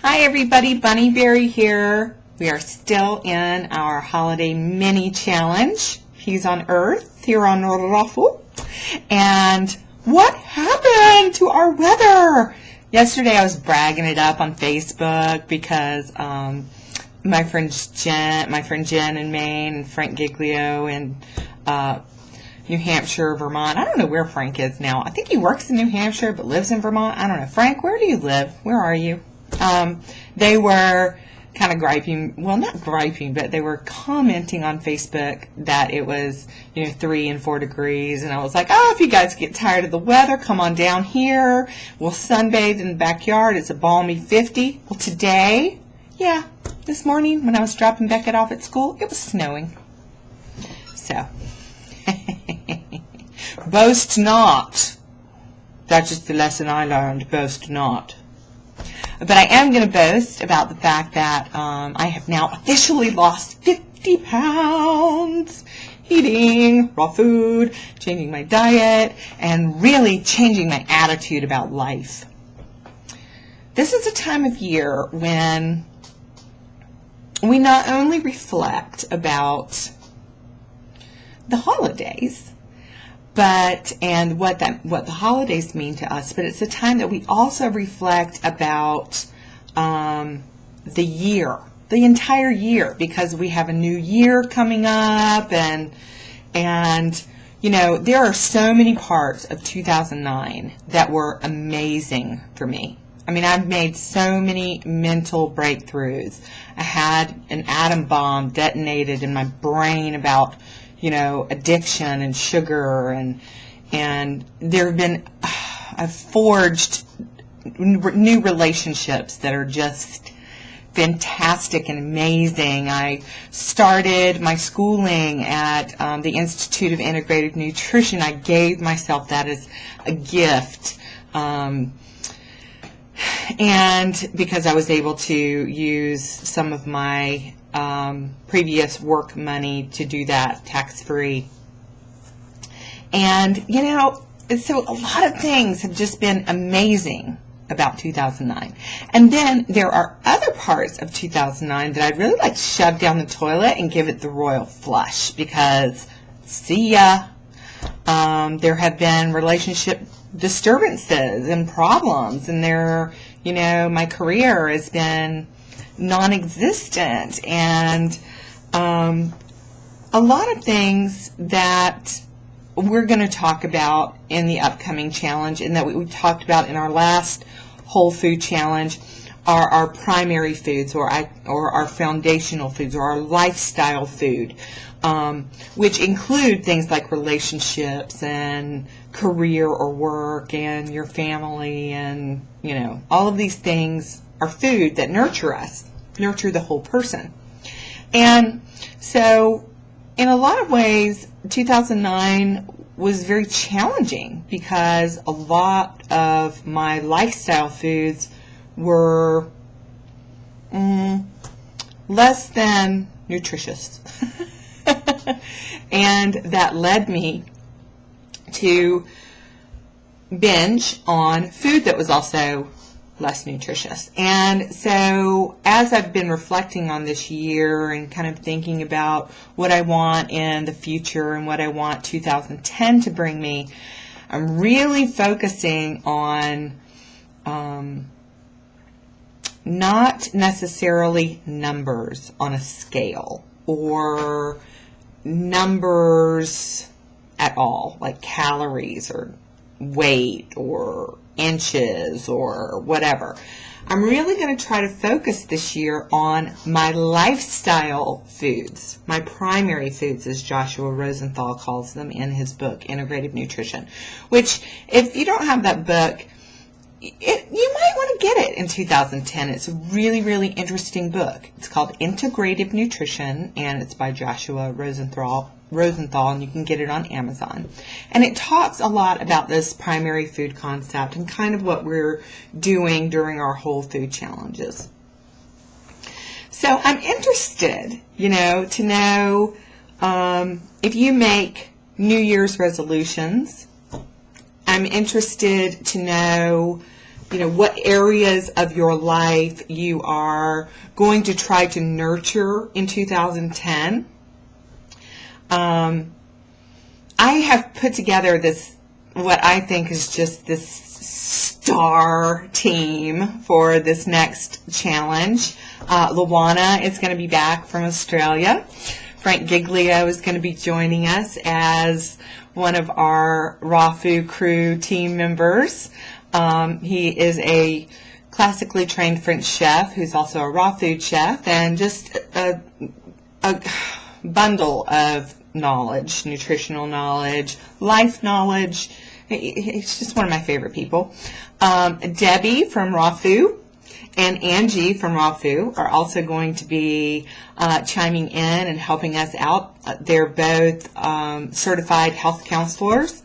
Hi everybody, Bunny Berry here. We are still in our holiday mini challenge. He's on Earth, here on RawFu. And what happened to our weather? Yesterday I was bragging it up on Facebook because my friend Jen in Maine, and Frank Giglio in New Hampshire, Vermont. I don't know where Frank is now. I think he works in New Hampshire but lives in Vermont. I don't know. Frank, where do you live? Where are you? They were kind of griping, well, not griping, but they were commenting on Facebook that it was, 3 and 4 degrees. And I was like, oh, if you guys get tired of the weather, come on down here. We'll sunbathe in the backyard. It's a balmy 50. Well, today, this morning when I was dropping Beckett off at school, it was snowing. So, boast not. That's just the lesson I learned. Boast not. But I am going to boast about the fact that I have now officially lost 50 pounds eating raw food, changing my diet, and really changing my attitude about life. This is a time of year when we not only reflect about the holidays, and what the holidays mean to us, but it's a time that we also reflect about the year, the entire year, because we have a new year coming up, and there are so many parts of 2009 that were amazing for me. I mean, I've made so many mental breakthroughs. I had an atom bomb detonated in my brain about addiction and sugar, and there have been, I've forged new relationships that are just fantastic and amazing. I started my schooling at the Institute of Integrative Nutrition. I gave myself that as a gift. And because I was able to use some of my previous work money to do that tax-free. And, so a lot of things have just been amazing about 2009. And then there are other parts of 2009 that I'd really like to shove down the toilet and give it the royal flush, because, see ya. There have been relationship disturbances and problems, and my career has been non-existent, and a lot of things that we're going to talk about in the upcoming challenge, and that we talked about in our last WholeFu challenge, are our primary foods, or our foundational foods, or our lifestyle food, which include things like relationships and career or work and your family, and all of these things are food that nurture us, nurture the whole person. And so in a lot of ways, 2009 was very challenging because a lot of my lifestyle foods were less than nutritious. And that led me to binge on food that was also less nutritious. And so as I've been reflecting on this year and kind of thinking about what I want in the future and what I want 2010 to bring me, I'm really focusing on not necessarily numbers on a scale, or numbers at all, like calories or weight or inches or whatever. I'm really going to try to focus this year on my lifestyle foods, my primary foods, as Joshua Rosenthal calls them in his book, Integrative Nutrition, which, if you don't have that book, you might want to get it in 2010. It's a really, really interesting book. It's called Integrative Nutrition, and it's by Joshua Rosenthal, and you can get it on Amazon. And it talks a lot about this primary food concept and kind of what we're doing during our WholeFu challenges. So I'm interested, to know if you make New Year's resolutions. I'm interested to know, what areas of your life you are going to try to nurture in 2010. I have put together what I think is just this star team for this next challenge. Luana is going to be back from Australia. Frank Giglio is going to be joining us as one of our RawFu Crew team members. He is a classically trained French chef who's also a raw food chef, and just a bundle of knowledge, nutritional knowledge, life knowledge. He's just one of my favorite people. Debbie from RawFu and Angie from RawFu are also going to be chiming in and helping us out. They're both certified health counselors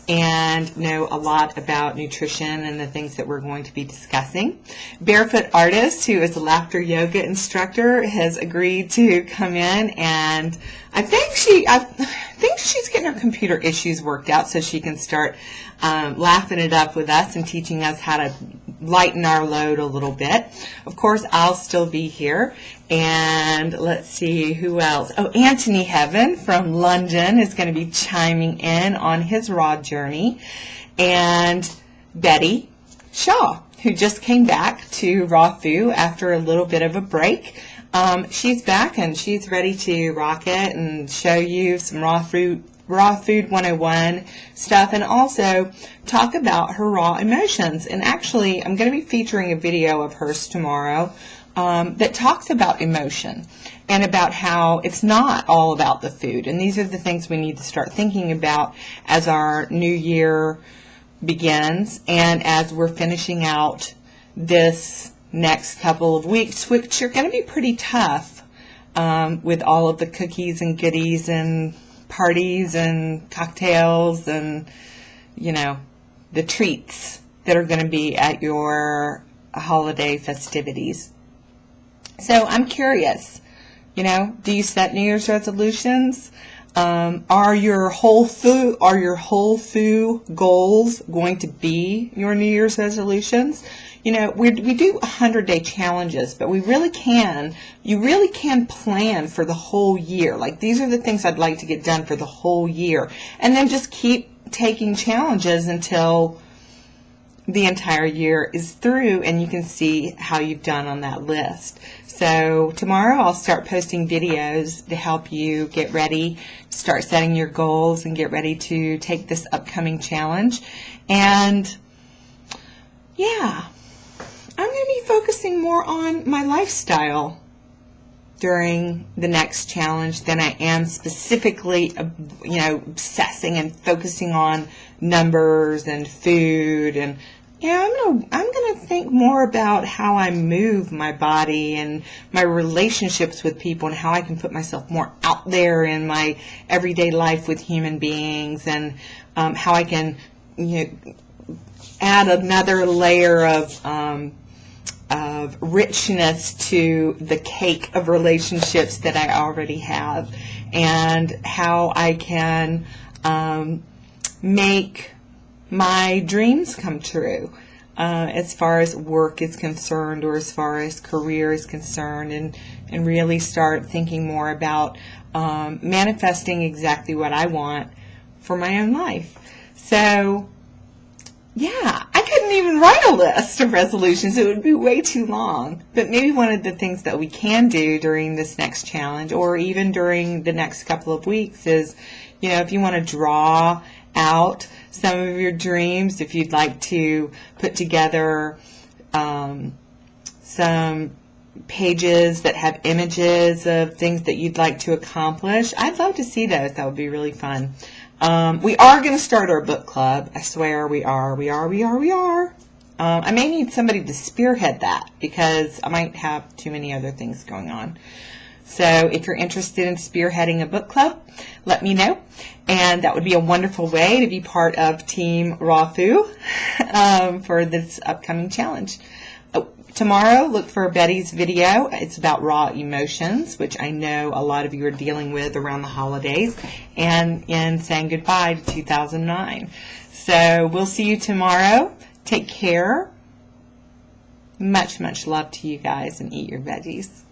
and know a lot about nutrition and the things that we're going to be discussing. Barefoot Artist, who is a laughter yoga instructor, has agreed to come in, and I think she's getting her computer issues worked out so she can start laughing it up with us and teaching us how to lighten our load a little bit. Of course, I'll still be here. And let's see who else. Oh, Anthony Heaven from London is going to be chiming in on his raw journey. And Bette Shaw, who just came back to RawFu after a little bit of a break. She's back and she's ready to rock it and show you some raw food 101 stuff, and also talk about her raw emotions. And actually, I'm going to be featuring a video of hers tomorrow that talks about emotion and about how it's not all about the food. And these are the things we need to start thinking about as our new year begins and as we're finishing out this next couple of weeks, which are going to be pretty tough with all of the cookies and goodies and parties and cocktails and, the treats that are going to be at your holiday festivities. So I'm curious, do you set New Year's resolutions? Are your WholeFu goals going to be your New Year's resolutions? We do 100-day challenges, but you really can plan for the whole year. Like, these are the things I'd like to get done for the whole year. And then just keep taking challenges until the entire year is through and you can see how you've done on that list. So tomorrow I'll start posting videos to help you get ready, start setting your goals, and get ready to take this upcoming challenge. And yeah, I'm going to be focusing more on my lifestyle during the next challenge than I am specifically, obsessing and focusing on numbers and food. And I'm gonna think more about how I move my body and my relationships with people and how I can put myself more out there in my everyday life with human beings, and how I can add another layer of richness to the cake of relationships that I already have, and how I can make my dreams come true as far as work is concerned, or as far as career is concerned, and really start thinking more about manifesting exactly what I want for my own life. So yeah, I couldn't even write a list of resolutions. It would be way too long. But maybe one of the things that we can do during this next challenge, or even during the next couple of weeks, is, if you want to draw out some of your dreams, if you'd like to put together some pages that have images of things that you'd like to accomplish, I'd love to see those. That would be really fun. We are going to start our book club. I swear we are. I may need somebody to spearhead that because I might have too many other things going on. So if you're interested in spearheading a book club, let me know. And that would be a wonderful way to be part of Team RawFu for this upcoming challenge. Tomorrow, look for Betty's video. It's about raw emotions, which I know a lot of you are dealing with around the holidays, and in saying goodbye to 2009. So we'll see you tomorrow. Take care. Much, much love to you guys, and eat your veggies.